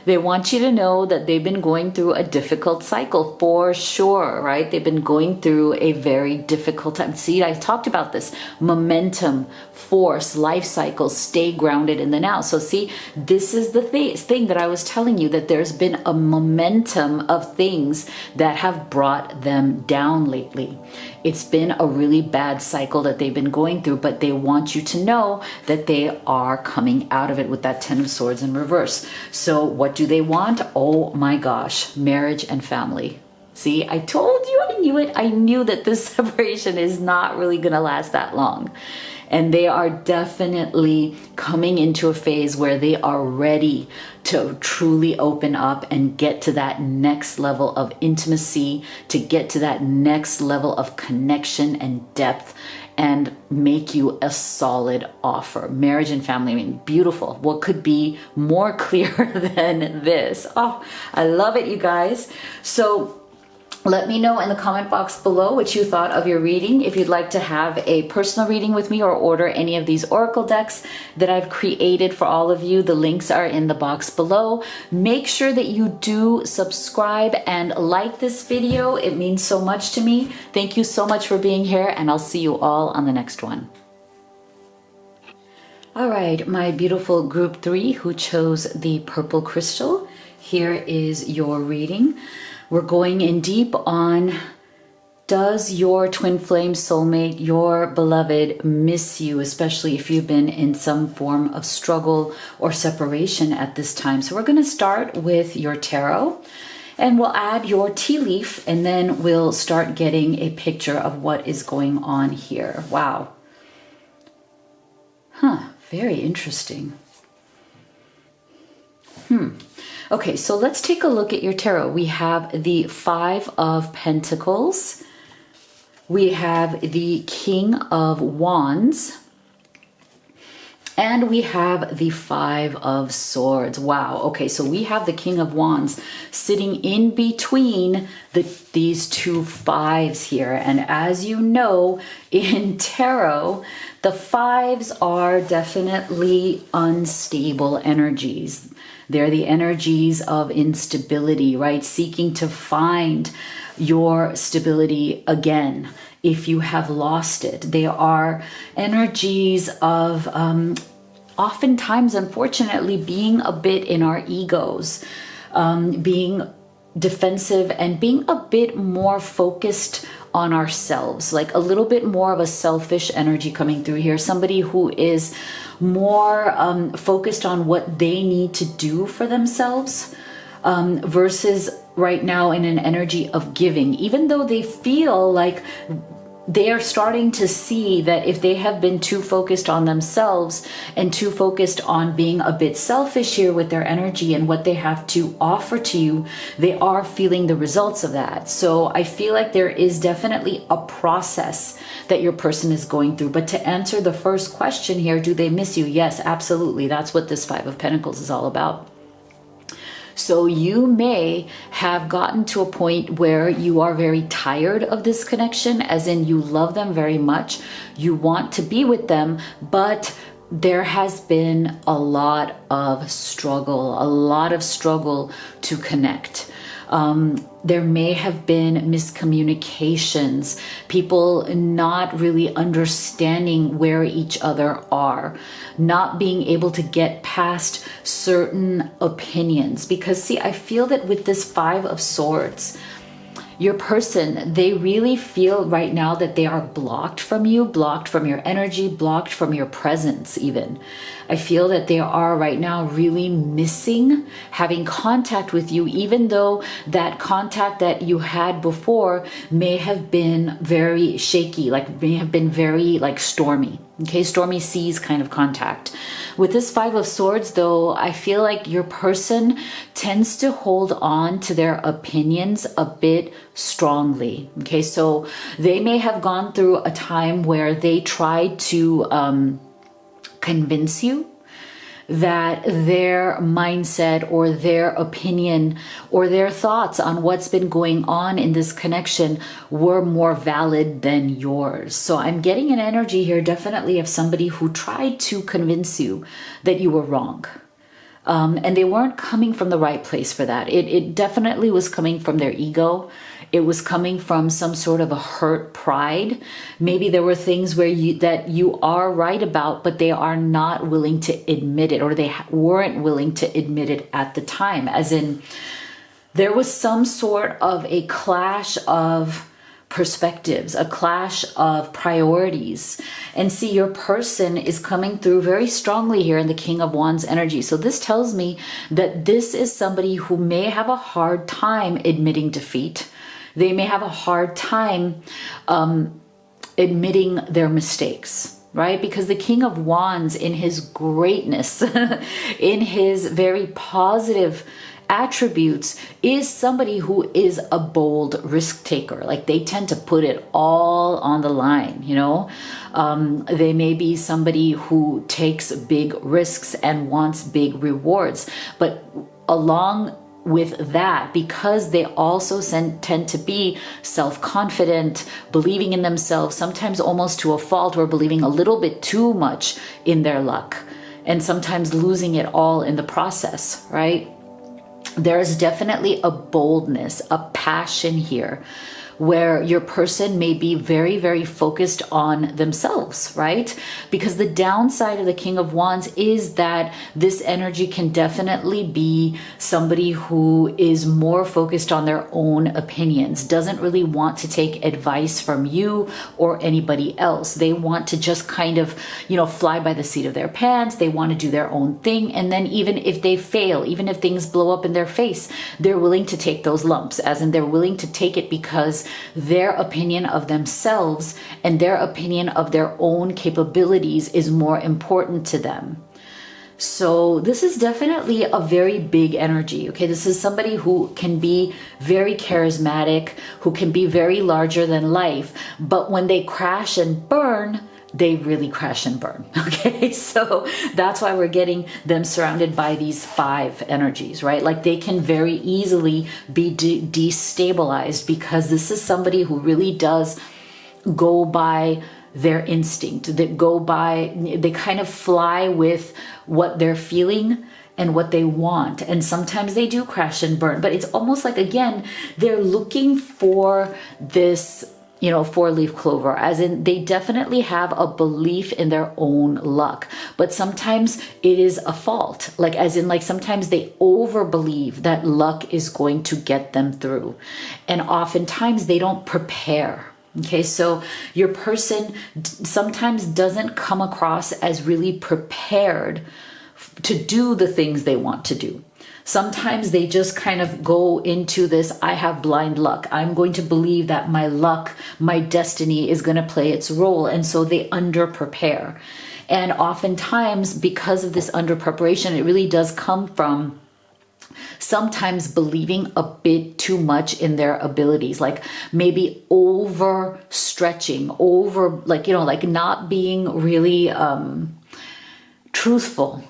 They want you to know that they've been going through a difficult cycle for sure, right? They've been going through a very difficult time. See, I talked about this. Momentum, force, life cycles, stay grounded in the now. So see, this is the thing that I was telling you, that there's been a momentum of things that have brought them down lately. It's been a really bad cycle that they've been going through, but they want you to know that they are coming out of it with that Ten of Swords in reverse. So what do they want? Oh my gosh, marriage and family. See, I told you, I knew it. I knew that this separation is not really going to last that long. And they are definitely coming into a phase where they are ready to truly open up and get to that next level of intimacy, to get to that next level of connection and depth, and make you a solid offer. Marriage and family, I mean, beautiful. What could be more clear than this? Oh, I love it, you guys. So let me know in the comment box below what you thought of your reading. If you'd like to have a personal reading with me or order any of these oracle decks that I've created for all of you, the links are in the box below. Make sure that you do subscribe and like this video. It means so much to me. Thank you so much for being here, and I'll see you all on the next one. All right, my beautiful group 3 who chose the purple crystal, here is your reading. We're going in deep on, does your twin flame soulmate, your beloved, miss you, especially if you've been in some form of struggle or separation at this time? So we're going to start with your tarot, and we'll add your tea leaf, and then we'll start getting a picture of what is going on here. Wow. Huh, very interesting. Okay, so let's take a look at your tarot. We have the Five of Pentacles. We have the King of Wands. And we have the Five of Swords. Wow. Okay, so we have the King of Wands sitting in between these two fives here. And as you know, in tarot, the fives are definitely unstable energies. They're the energies of instability, right? Seeking to find your stability again if you have lost it. They are energies of oftentimes, unfortunately, being a bit in our egos, being defensive and being a bit more focused on ourselves, like a little bit more of a selfish energy coming through here. Somebody who is more focused on what they need to do for themselves versus right now in an energy of giving, even though they feel like they are starting to see that if they have been too focused on themselves and too focused on being a bit selfish here with their energy and what they have to offer to you, they are feeling the results of that. So I feel like there is definitely a process that your person is going through. But to answer the first question here, do they miss you? Yes, absolutely. That's what this Five of Pentacles is all about. So you may have gotten to a point where you are very tired of this connection, as in you love them very much, you want to be with them, but there has been a lot of struggle to connect. There may have been miscommunications, people not really understanding where each other are, not being able to get past certain opinions. Because see, I feel that with this Five of Swords, your person, they really feel right now that they are blocked from you, blocked from your energy, blocked from your presence even. I feel that they are right now really missing having contact with you, even though that contact that you had before may have been very shaky, like may have been very like stormy. Okay, stormy seas kind of contact. With this Five of Swords though, I feel like your person tends to hold on to their opinions a bit strongly. Okay, so they may have gone through a time where they tried to convince you that their mindset or their opinion or their thoughts on what's been going on in this connection were more valid than yours. So I'm getting an energy here definitely of somebody who tried to convince you that you were wrong. And they weren't coming from the right place for that. It definitely was coming from their ego. It was coming from some sort of a hurt pride. Maybe there were things where that you are right about, but they are not willing to admit it, or they weren't willing to admit it at the time. As in, there was some sort of a clash of perspectives, a clash of priorities. And see, your person is coming through very strongly here in the King of Wands energy. So this tells me that this is somebody who may have a hard time admitting defeat. They may have a hard time admitting their mistakes, right? Because the King of Wands, in his greatness, in his very positive attributes, is somebody who is a bold risk taker. Like they tend to put it all on the line, you know. They may be somebody who takes big risks and wants big rewards, but along with that, because they also tend to be self-confident, believing in themselves, sometimes almost to a fault, or believing a little bit too much in their luck, and sometimes losing it all in the process, right? There is definitely a boldness, a passion here, where your person may be very, very focused on themselves, right? Because the downside of the King of Wands is that this energy can definitely be somebody who is more focused on their own opinions, doesn't really want to take advice from you or anybody else. They want to just kind of, you know, fly by the seat of their pants. They want to do their own thing. And then even if they fail, even if things blow up in their face, they're willing to take those lumps, as in they're willing to take it because their opinion of themselves and their opinion of their own capabilities is more important to them. So this is definitely a very big energy. Okay, this is somebody who can be very charismatic, who can be very larger than life, but when they crash and burn, they really crash and burn. Okay, so that's why we're getting them surrounded by these five energies, right? Like they can very easily be destabilized, because this is somebody who really does go by their instinct, they kind of fly with what they're feeling and what they want. And sometimes they do crash and burn, but it's almost like, again, they're looking for this, you know, four-leaf clover, as in they definitely have a belief in their own luck, but sometimes it is a fault, like as in like sometimes they over believe that luck is going to get them through, and oftentimes they don't prepare. Okay, so your person sometimes doesn't come across as really prepared to do the things they want to do. Sometimes they just kind of go into this, I have blind luck. I'm going to believe that my luck, my destiny is going to play its role. And so they under-prepare. And oftentimes, because of this under-preparation, it really does come from sometimes believing a bit too much in their abilities, like maybe overstretching, like not being really truthful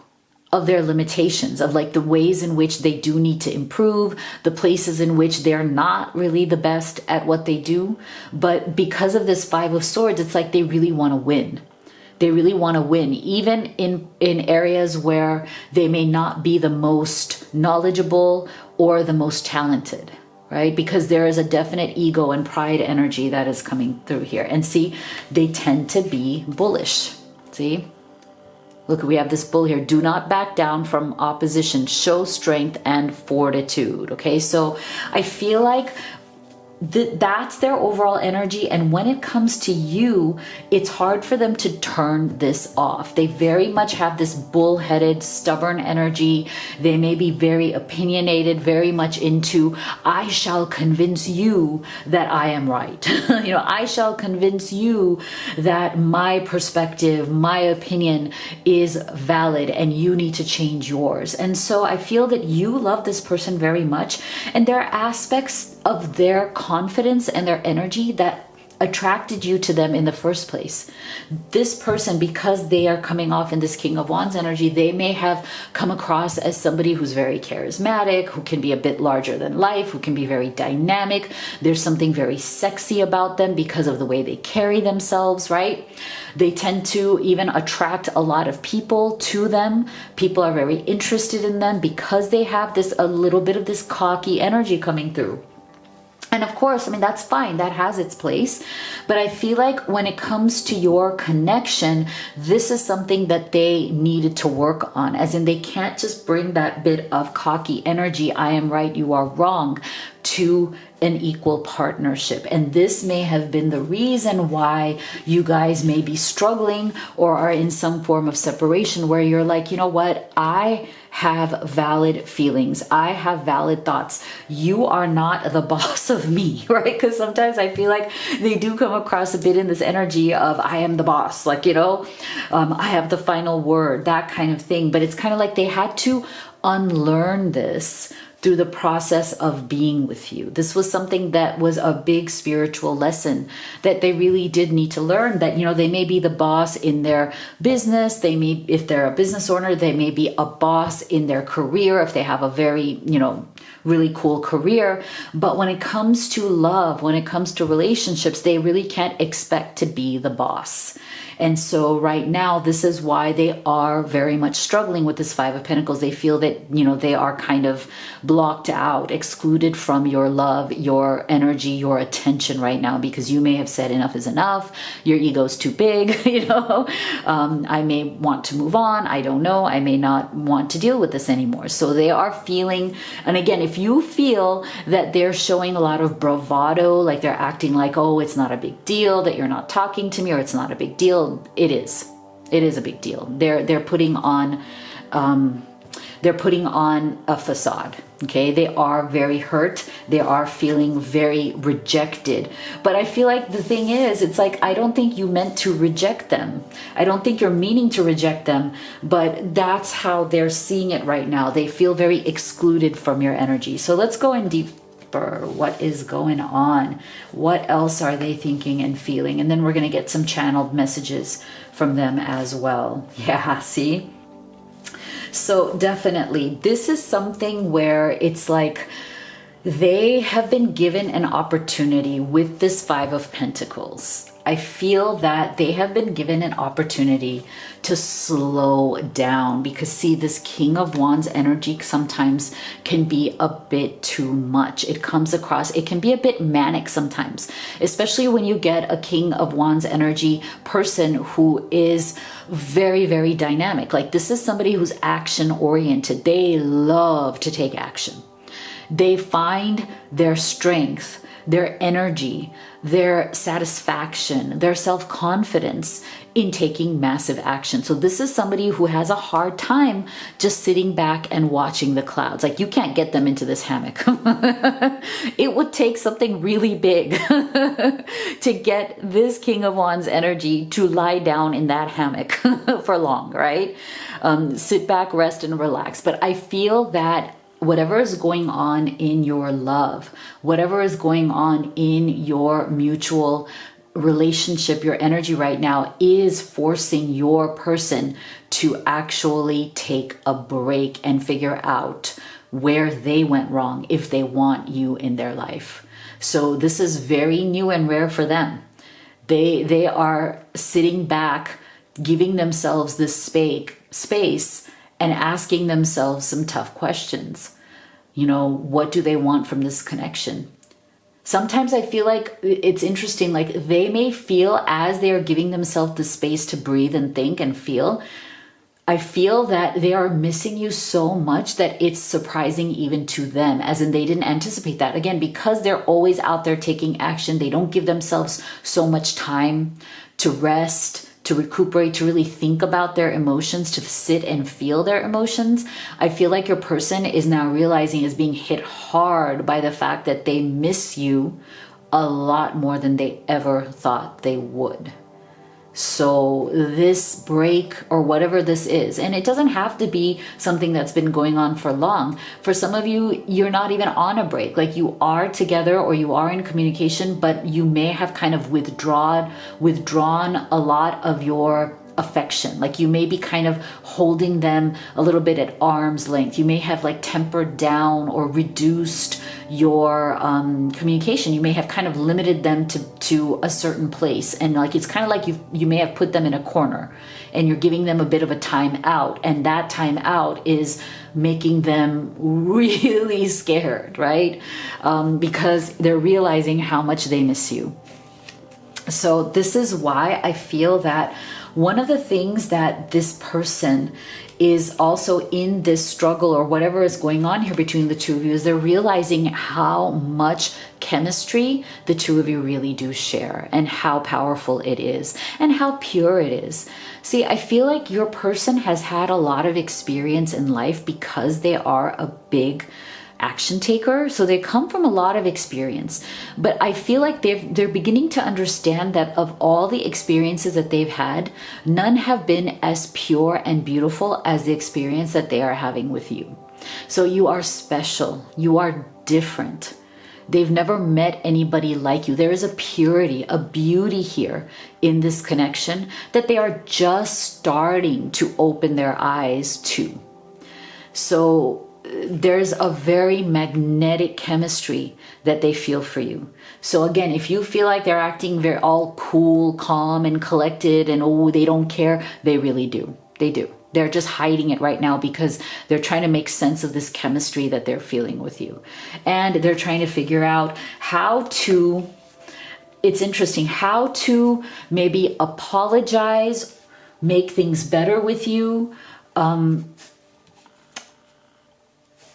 of their limitations, of like the ways in which they do need to improve, the places in which they're not really the best at what they do. But because of this Five of Swords, it's like they really want to win. They really want to win, even in areas where they may not be the most knowledgeable or the most talented, right? Because there is a definite ego and pride energy that is coming through here. And see, they tend to be bullish. See? Look, we have this bull here. Do not back down from opposition. Show strength and fortitude. Okay, so I feel like that's their overall energy, and when it comes to you, it's hard for them to turn this off. They very much have this bullheaded, stubborn energy. They may be very opinionated, very much into, I shall convince you that I am right. You know, I shall convince you that my perspective, my opinion is valid and you need to change yours. And so I feel that you love this person very much, and there are aspects of their confidence and their energy that attracted you to them in the first place. This person, because they are coming off in this King of Wands energy, they may have come across as somebody who's very charismatic, who can be a bit larger than life, who can be very dynamic. There's something very sexy about them because of the way they carry themselves, right? They tend to even attract a lot of people to them. People are very interested in them because they have this, a little bit of this cocky energy coming through. And of course, I mean, that's fine. That has its place. But I feel like when it comes to your connection, this is something that they needed to work on. As in, they can't just bring that bit of cocky energy, I am right, you are wrong, to an equal partnership. And this may have been the reason why you guys may be struggling or are in some form of separation, where you're like, you know what, I have valid feelings. I have valid thoughts. You are not the boss of me, right? Because sometimes I feel like they do come across a bit in this energy of, I am the boss, like, you know, I have the final word, that kind of thing. But it's kind of like they had to unlearn this through the process of being with you. This was something that was a big spiritual lesson that they really did need to learn, that, you know, they may be the boss in their business. They may, if they're a business owner, they may be a boss in their career if they have a very, you know, really cool career. But when it comes to love, when it comes to relationships, they really can't expect to be the boss. And so right now, this is why they are very much struggling with this Five of Pentacles. They feel that, you know, they are kind of blocked out, excluded from your love, your energy, your attention right now, because you may have said enough is enough. Your ego's too big, you know. I may want to move on. I don't know. I may not want to deal with this anymore. So they are feeling, and again, if you feel that they're showing a lot of bravado, like they're acting like, oh, it's not a big deal that you're not talking to me, or it's not a big deal, it is. It is a big deal. They're putting on a facade. Okay, they are very hurt. They are feeling very rejected. But I feel like the thing is, it's like, I don't think you meant to reject them. I don't think you're meaning to reject them, but that's how they're seeing it right now. They feel very excluded from your energy. So let's go in deep. What is going on? What else are they thinking and feeling? And then we're going to get some channeled messages from them as well. Yeah, see? So definitely, this is something where it's like they have been given an opportunity with this Five of Pentacles. I feel that they have been given an opportunity to slow down, because see, this King of Wands energy sometimes can be a bit too much. It comes across, it can be a bit manic sometimes, especially when you get a King of Wands energy person who is very, very dynamic. Like, this is somebody who's action oriented. They love to take action. They find their strength, their energy, their satisfaction, their self-confidence in taking massive action. So this is somebody who has a hard time just sitting back and watching the clouds. Like, you can't get them into this hammock. It would take something really big to get this King of Wands energy to lie down in that hammock for long, right? Sit back, rest, and relax. But I feel that whatever is going on in your love, whatever is going on in your mutual relationship, your energy right now is forcing your person to actually take a break and figure out where they went wrong if they want you in their life. So this is very new and rare for them. They are sitting back, giving themselves this space and asking themselves some tough questions. What do they want from this connection? Sometimes I feel like it's interesting, like they may feel as they are giving themselves the space to breathe and think and feel, I feel that they are missing you so much that it's surprising even to them, as in they didn't anticipate that. Again, because they're always out there taking action, they don't give themselves so much time to rest, to recuperate, to really think about their emotions, to sit and feel their emotions. I feel like your person is now realizing, is being hit hard by the fact that they miss you a lot more than they ever thought they would. So this break, or whatever this is, and it doesn't have to be something that's been going on for long. For some of you, you're not even on a break. Like you are together or you are in communication, but you may have kind of withdrawn a lot of your affection. Like you may be kind of holding them a little bit at arm's length. You may have like tempered down or reduced your communication. You may have kind of limited them to a certain place, and like it's kind of like you may have put them in a corner and you're giving them a bit of a time out, and that time out is making them really scared, right? Because they're realizing how much they miss you. So this is why I feel that one of the things that this person is also in this struggle, or whatever is going on here between the two of you, is they're realizing how much chemistry the two of you really do share, and how powerful it is, and how pure it is. See, I feel like your person has had a lot of experience in life because they are a big action taker, so they come from a lot of experience. But I feel like they're beginning to understand that of all the experiences that they've had, none have been as pure and beautiful as the experience that they are having with you. So you are special, you are different. They've never met anybody like you. There is a purity, a beauty here in this connection that they are just starting to open their eyes to. So there's a very magnetic chemistry that they feel for you. So again, if you feel like they're acting very all cool, calm, and collected, and oh, they don't care, they really do. They do. They're just hiding it right now because they're trying to make sense of this chemistry that they're feeling with you. And they're trying to figure out how to, it's interesting, how to maybe apologize, make things better with you,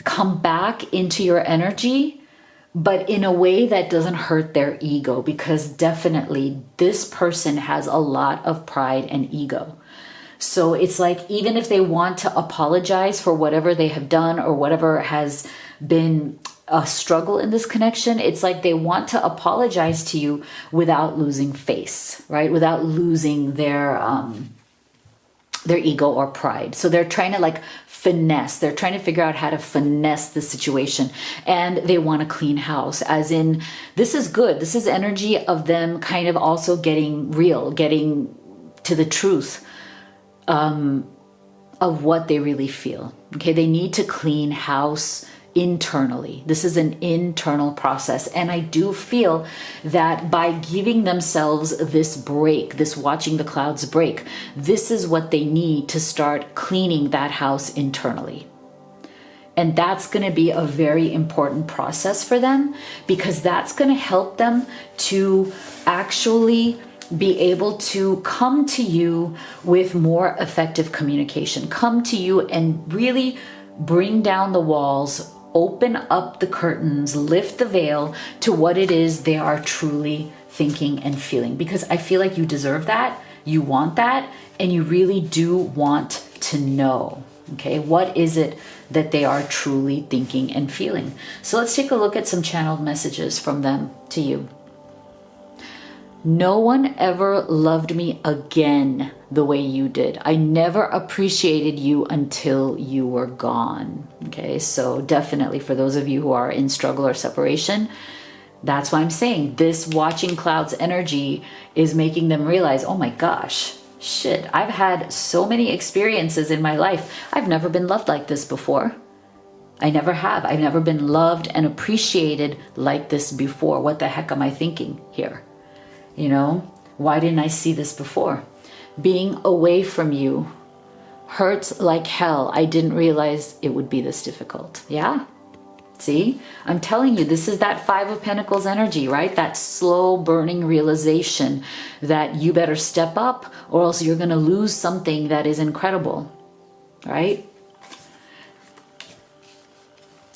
come back into your energy, but in a way that doesn't hurt their ego, because definitely this person has a lot of pride and ego. So it's like, even if they want to apologize for whatever they have done or whatever has been a struggle in this connection, it's like they want to apologize to you without losing face, right? Without losing their ego or pride. So they're trying to like finesse. They're trying to figure out how to finesse the situation, and they want a clean house, as in, this is good. This is energy of them kind of also getting real, getting to the truth of what they really feel. Okay, they need to clean house internally. This is an internal process. And I do feel that by giving themselves this break, this watching the clouds break, this is what they need to start cleaning that house internally. And that's going to be a very important process for them, because that's going to help them to actually be able to come to you with more effective communication, come to you and really bring down the walls, open up the curtains, lift the veil to what it is they are truly thinking and feeling. Because I feel like you deserve that, you want that, and you really do want to know, okay, what is it that they are truly thinking and feeling. So let's take a look at some channeled messages from them to you. No one ever loved me again the way you did. I never appreciated you until you were gone. Okay, so definitely for those of you who are in struggle or separation, that's why I'm saying this watching clouds energy is making them realize, oh my gosh, shit, I've had so many experiences in my life. I've never been loved like this before. I never have. I've never been loved and appreciated like this before. What the heck am I thinking here? You know, why didn't I see this before? Being away from you hurts like hell. I didn't realize it would be this difficult. Yeah. See, I'm telling you, this is that Five of Pentacles energy, right? That slow burning realization that you better step up or else you're going to lose something that is incredible, right?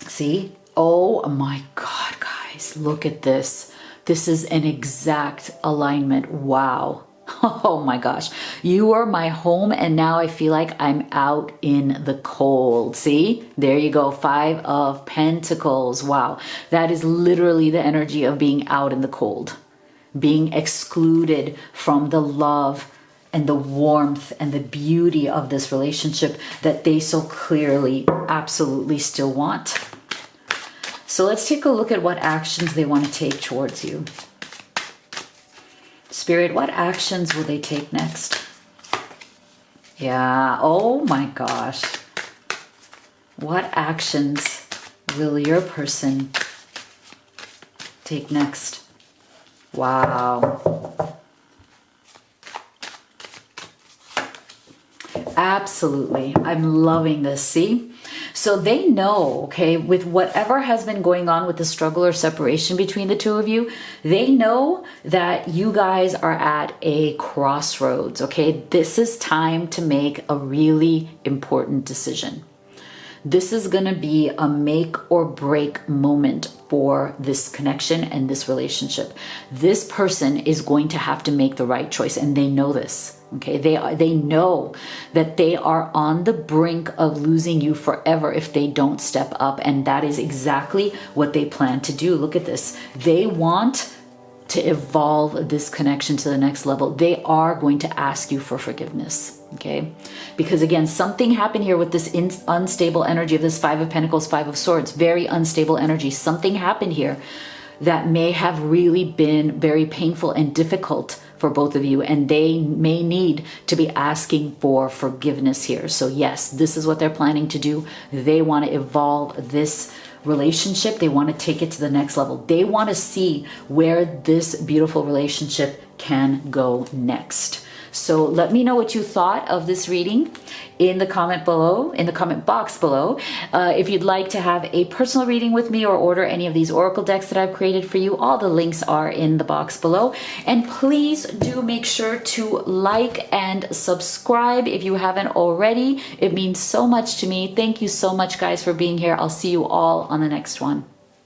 See? Oh my God, guys, look at this. This is an exact alignment. Wow. Oh my gosh. You are my home and now I feel like I'm out in the cold. See? There you go. Five of Pentacles. Wow. That is literally the energy of being out in the cold. Being excluded from the love and the warmth and the beauty of this relationship that they so clearly absolutely still want. So let's take a look at what actions they want to take towards you. Spirit, what actions will they take next? Yeah, oh my gosh. What actions will your person take next? Wow. Absolutely. I'm loving this, see? So they know, okay, with whatever has been going on with the struggle or separation between the two of you, they know that you guys are at a crossroads, okay? This is time to make a really important decision. This is going to be a make or break moment for this connection and this relationship. This person is going to have to make the right choice, and they know this. Okay, they know that they are on the brink of losing you forever if they don't step up, and that is exactly what they plan to do. Look at this. They want to evolve this connection to the next level. They are going to ask you for forgiveness, okay? Because again, something happened here with this unstable energy of this Five of Pentacles, Five of Swords, very unstable energy. Something happened here that may have really been very painful and difficult for both of you, and they may need to be asking for forgiveness here. So yes, this is what they're planning to do. They want to evolve this relationship. They want to take it to the next level. They want to see where this beautiful relationship can go next. So let me know what you thought of this reading in the comment below, in the comment box below. If you'd like to have a personal reading with me or order any of these oracle decks that I've created for you, all the links are in the box below. And please do make sure to like and subscribe if you haven't already. It means so much to me. Thank you so much, guys, for being here. I'll see you all on the next one.